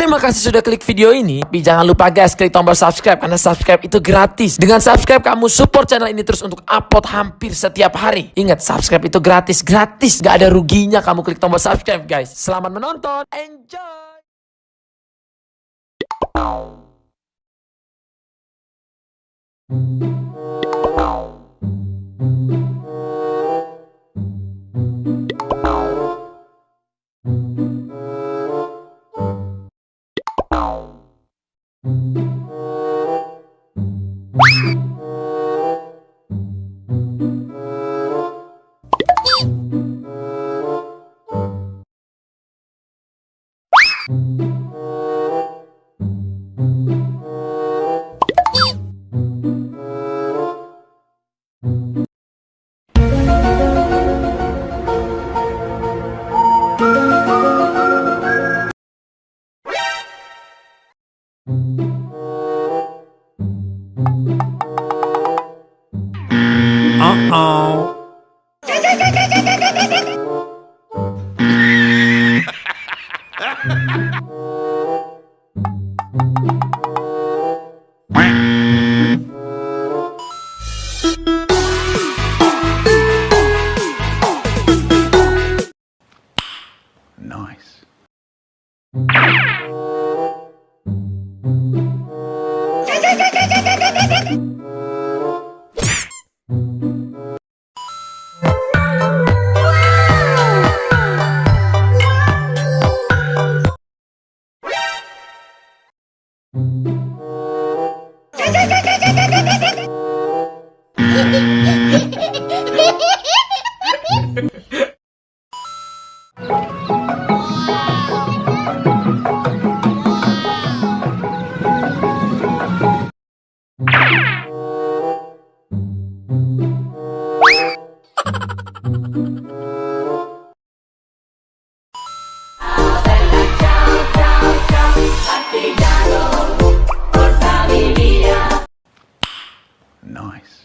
Terima kasih sudah klik video ini. Tapi jangan lupa guys, klik tombol subscribe karena subscribe itu gratis. Dengan subscribe kamu support channel ini terus untuk upload hampir setiap hari. Ingat, subscribe itu gratis. Gak ada ruginya kamu klik tombol subscribe guys. Selamat menonton. Enjoy. Nice. Nice.